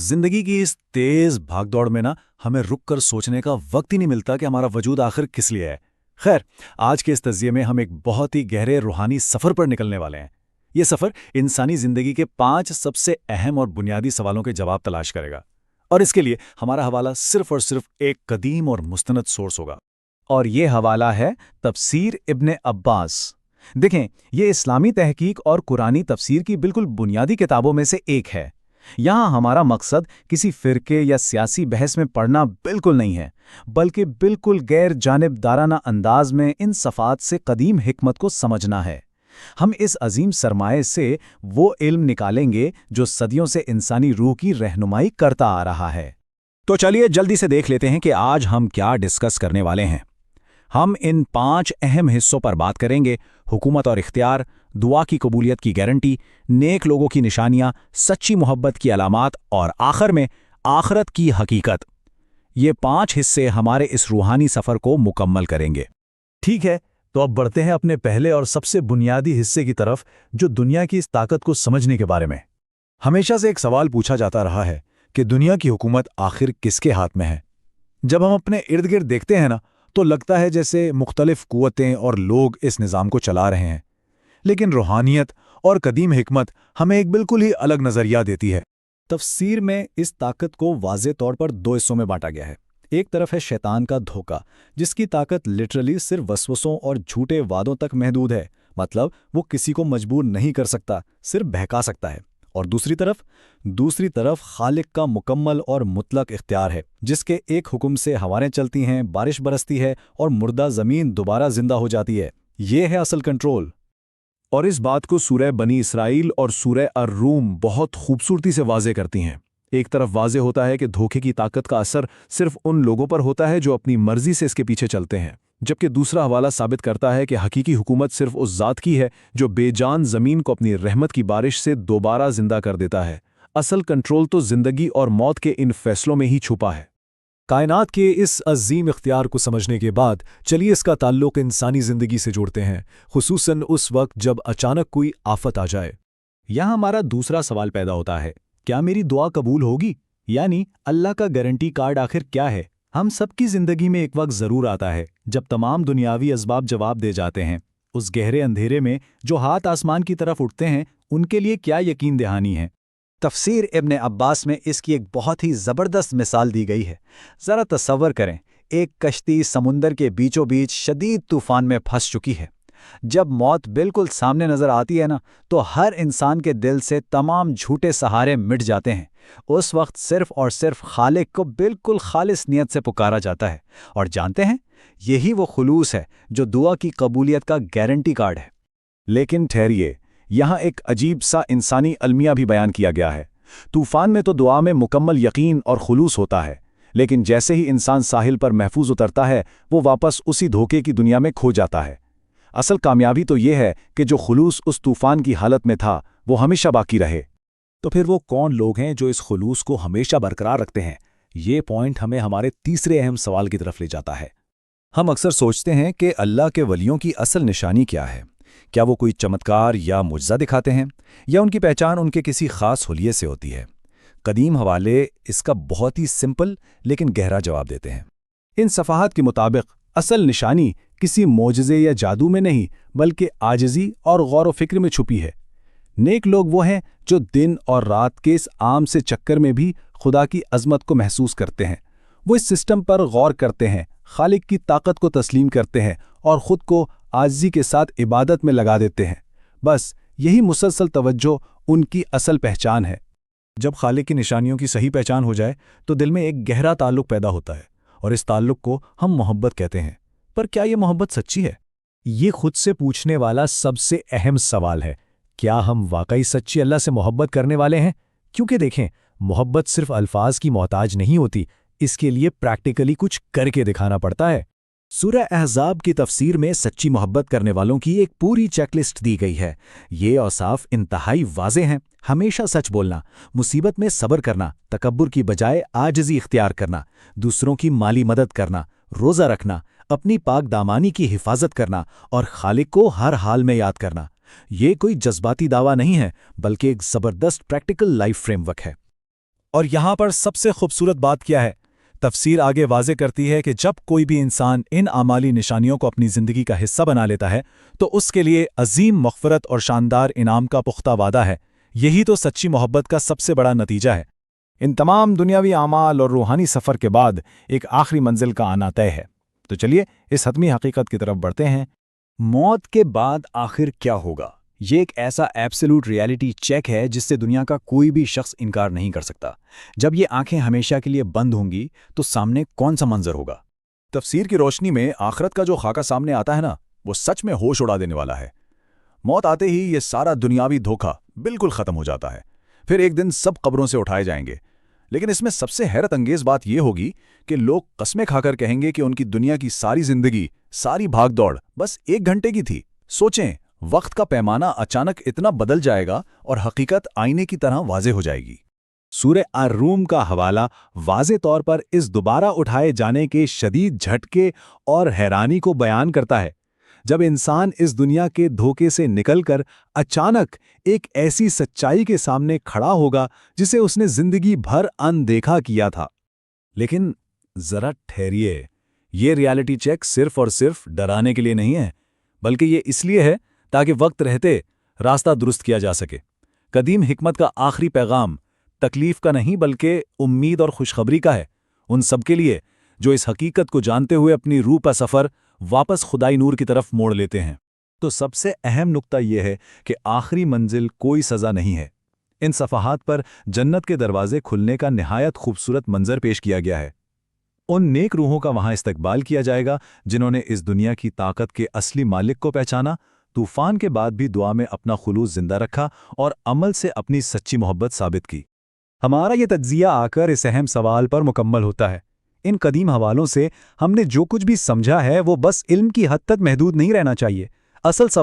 जिंदगी की इस तेज भागदौड़ में ना हमें रुक कर सोचने का वक्त ही नहीं मिलता कि हमारा वजूद आखिर किस लिए है। खैर, आज के इस तज़िये में हम एक बहुत ही गहरे रूहानी सफ़र पर निकलने वाले हैं। ये सफ़र इंसानी ज़िंदगी के 5 सबसे अहम और बुनियादी सवालों के जवाब तलाश करेगा। और इसके लिए हमारा हवाला सिर्फ और सिर्फ एक कदीम और मुस्तनद सोर्स होगा। और ये हवाला है तफसीर इब्ने अब्बास। देखें, ये इस्लामी तहकीक और कुरानी तफसीर की बिल्कुल बुनियादी किताबों में से एक है। यहाँ हमारा मकसद किसी फ़िरके या सियासी बहस में पढ़ना बिल्कुल नहीं है, बल्कि बिल्कुल गैर जानिबदाराना अंदाज में इन सफ़ात से कदीम हिकमत को समझना है। हम इस अजीम सरमाए से वो इल्म निकालेंगे जो सदियों से इंसानी रूह की रहनुमाई करता आ रहा है। तो चलिए जल्दी से देख लेते हैं कि आज हम क्या डिस्कस करने वाले हैं। हम इन 5 अहम हिस्सों पर बात करेंगे: हुकूमत और इख्तियार, दुआ की कबूलियत की गारंटी, नेक लोगों की निशानियां, सच्ची मोहब्बत की अलामात और आखिर में आखरत की हकीकत। ये 5 हिस्से हमारे इस रूहानी सफ़र को मुकम्मल करेंगे। ठीक है, तो अब बढ़ते हैं अपने पहले और सबसे बुनियादी हिस्से की तरफ, जो दुनिया की इस ताकत को समझने के बारे में। हमेशा से एक सवाल पूछा जाता रहा है कि दुनिया की हुकूमत आखिर किसके हाथ में है। जब हम अपने इर्द गिर्द देखते हैं ना, तो लगता है जैसे मुख्तलिफ कुव्वतें और लोग इस निज़ाम को चला रहे हैं। लेकिन रूहानियत और कदीम हिकमत हमें एक बिल्कुल ही अलग नज़रिया देती है। तफसीर में इस ताकत को वाज़े तौर पर 2 हिस्सों में बांटा गया है। एक तरफ है शैतान का धोखा, जिसकी ताकत लिटरली सिर्फ वसवसों और झूठे वादों तक महदूद है। मतलब वो किसी को मजबूर नहीं कर सकता, सिर्फ बहका सकता है। और दूसरी तरफ खालिक का मुकम्मल और मुतलक इख्तियार है, जिसके एक हुक्म से हवाएं चलती हैं, बारिश बरसती है और मुर्दा ज़मीन दोबारा जिंदा हो जाती है। ये है असल कंट्रोल। और इस बात को सूरह बनी इसराइल और सूरह अर्रूम बहुत खूबसूरती से वाज़े करती हैं। एक तरफ वाज़े होता है कि धोखे की ताकत का असर सिर्फ उन लोगों पर होता है जो अपनी मर्जी से इसके पीछे चलते हैं, जबकि दूसरा हवाला साबित करता है कि हकीकी हुकूमत सिर्फ उस ज़ात की है जो बेजान ज़मीन को अपनी रहमत की बारिश से दोबारा जिंदा कर देता है। असल कंट्रोल तो ज़िंदगी और मौत के इन फैसलों में ही छुपा है। कायनात के इस अजीम इख्तियार को समझने के बाद चलिए इसका ताल्लुक इंसानी ज़िंदगी से जोड़ते हैं, खुसूसन उस वक्त जब अचानक कोई आफत आ जाए। यहाँ हमारा दूसरा सवाल पैदा होता है, क्या मेरी दुआ कबूल होगी? यानी अल्लाह का गारंटी कार्ड आखिर क्या है? हम सबकी ज़िंदगी में एक वक्त ज़रूर आता है जब तमाम दुनियावी असबाब जवाब दे जाते हैं। उस गहरे अंधेरे में जो हाथ आसमान की तरफ उठते हैं, उनके लिए क्या यकीन दहानी है। तफसीर इब्ने अब्बास में इसकी एक बहुत ही ज़बरदस्त मिसाल दी गई है। ज़रा तसव्वुर करें, एक कश्ती समुंदर के बीचों बीच शदीद तूफ़ान में फंस चुकी है। जब मौत बिल्कुल सामने नज़र आती है ना, तो हर इंसान के दिल से तमाम झूठे सहारे मिट जाते हैं। उस वक्त सिर्फ और सिर्फ खालिक को बिल्कुल खालिस नियत से पुकारा जाता है। और जानते हैं, यही वो खुलूस है जो दुआ की कबूलियत का गारंटी कार्ड है। लेकिन ठहरिए, यहाँ एक अजीब सा इंसानी अलमिया भी बयान किया गया है। तूफ़ान में तो दुआ में मुकम्मल यकीन और खुलूस होता है, लेकिन जैसे ही इंसान साहिल पर महफूज उतरता है, वो वापस उसी धोखे की दुनिया में खो जाता है। असल कामयाबी तो ये है कि जो खुलूस उस तूफ़ान की हालत में था, वो हमेशा बाकी रहे। तो फिर वो कौन लोग हैं जो इस खुलूस को हमेशा बरकरार रखते हैं? ये पॉइंट हमें हमारे तीसरे अहम सवाल की तरफ ले जाता है। हम अक्सर सोचते हैं कि अल्लाह के वलियों की असल निशानी क्या है। क्या वो कोई चमत्कार या मुजज़ा दिखाते हैं, या उनकी पहचान उनके किसी ख़ास हुलिये से होती है? कदीम हवाले इसका बहुत ही सिंपल लेकिन गहरा जवाब देते हैं। इन सफ़ाहत के मुताबिक असल निशानी किसी मोजज़े या जादू में नहीं, बल्कि आजिज़ी और गौर व फिक्र में छुपी है। नेक लोग वो हैं जो दिन और रात के इस आम से चक्कर में भी खुदा की अज़मत को महसूस करते हैं। वो इस सिस्टम पर गौर करते हैं, खालिक की ताकत को तस्लीम करते हैं और ख़ुद को आजिज़ी के साथ इबादत में लगा देते हैं। बस यही मुसलसल तवज्जो उनकी असल पहचान है। जब खालिक की निशानियों की सही पहचान हो जाए, तो दिल में एक गहरा ताल्लुक़ पैदा होता है, और इस ताल्लुक़ को हम मोहब्बत कहते हैं। पर क्या ये मोहब्बत सच्ची है? ये खुद से पूछने वाला सबसे अहम सवाल है। क्या हम वाकई सच्ची अल्लाह से मोहब्बत करने वाले हैं? क्योंकि देखें, मोहब्बत सिर्फ अल्फाज की मोहताज नहीं होती, इसके लिए प्रैक्टिकली कुछ करके दिखाना पड़ता है। सूरह अहज़ाब की तफसीर में सच्ची मोहब्बत करने वालों की एक पूरी चेकलिस्ट दी गई है। ये औसाफ इंतहाई वाज़े हैं: हमेशा सच बोलना, मुसीबत में सब्र करना, तकब्बुर की बजाय आजिज़ी इख्तियार करना, दूसरों की माली मदद करना, रोज़ा रखना, अपनी पाक दामानी की हिफाजत करना और खालिक को हर हाल में याद करना। ये कोई जज्बाती दावा नहीं है, बल्कि एक ज़बरदस्त प्रैक्टिकल लाइफ फ्रेमवर्क है। اور یہاں پر سب سے خوبصورت بات کیا ہے؟ تفسیر آگے واضح کرتی ہے کہ جب کوئی بھی انسان ان اعمالی نشانیوں کو اپنی زندگی کا حصہ بنا لیتا ہے تو اس کے لیے عظیم مغفرت اور شاندار انعام کا پختہ وعدہ ہے۔ یہی تو سچی محبت کا سب سے بڑا نتیجہ ہے۔ ان تمام دنیاوی اعمال اور روحانی سفر کے بعد ایک آخری منزل کا آنا طے ہے۔ تو چلیے اس حتمی حقیقت کی طرف بڑھتے ہیں۔ موت کے بعد آخر کیا ہوگا؟ یہ ایک ایسا ایبسولوٹ ریالٹی چیک ہے جس سے دنیا کا کوئی بھی شخص انکار نہیں کر سکتا۔ جب یہ آنکھیں ہمیشہ کے لیے بند ہوں گی تو سامنے کون سا منظر ہوگا؟ تفسیر کی روشنی میں آخرت کا جو خاکہ سامنے آتا ہے نا، وہ سچ میں ہوش اڑا دینے والا ہے۔ موت آتے ہی یہ سارا دنیاوی دھوکہ بالکل ختم ہو جاتا ہے۔ پھر ایک دن سب قبروں سے اٹھائے جائیں گے، لیکن اس میں سب سے حیرت انگیز بات یہ ہوگی کہ لوگ قسمیں کھا کر کہیں گے کہ ان کی دنیا کی ساری زندگی، ساری بھاگ دوڑ بس 1 گھنٹے کی تھی۔ سوچیں، وقت کا پیمانہ اچانک اتنا بدل جائے گا اور حقیقت آئینے کی طرح واضح ہو جائے گی۔ سورہ الروم کا حوالہ واضح طور پر اس دوبارہ اٹھائے جانے کے شدید جھٹکے اور حیرانی کو بیان کرتا ہے۔ جب انسان اس دنیا کے دھوکے سے نکل کر اچانک ایک ایسی سچائی کے سامنے کھڑا ہوگا جسے اس نے زندگی بھر اندیکھا کیا تھا۔ لیکن ذرا ٹھہریے، یہ ریالٹی چیک صرف اور صرف ڈرانے کے لیے نہیں ہے، بلکہ یہ اس لیے ہے تاکہ وقت رہتے راستہ درست کیا جا سکے۔ قدیم حکمت کا آخری پیغام تکلیف کا نہیں بلکہ امید اور خوشخبری کا ہے، ان سب کے لیے جو اس حقیقت کو جانتے ہوئے اپنی روح کا سفر واپس خدائی نور کی طرف موڑ لیتے ہیں۔ تو سب سے اہم نقطہ یہ ہے کہ آخری منزل کوئی سزا نہیں ہے۔ ان صفحات پر جنت کے دروازے کھلنے کا نہایت خوبصورت منظر پیش کیا گیا ہے۔ ان نیک روحوں کا وہاں استقبال کیا جائے گا جنہوں نے اس دنیا کی طاقت کے اصلی مالک کو پہچانا، طوفان کے بعد بھی دعا میں اپنا خلوص زندہ رکھا اور عمل سے اپنی سچی محبت ثابت کی۔ ہمارا یہ تجزیہ آ کر اس اہم سوال پر مکمل ہوتا ہے۔ ان قدیم حوالوں سے ہم نے جو کچھ بھی سمجھا ہے وہ بس علم کی حد تک محدود نہیں رہنا چاہیے۔ اصل سوال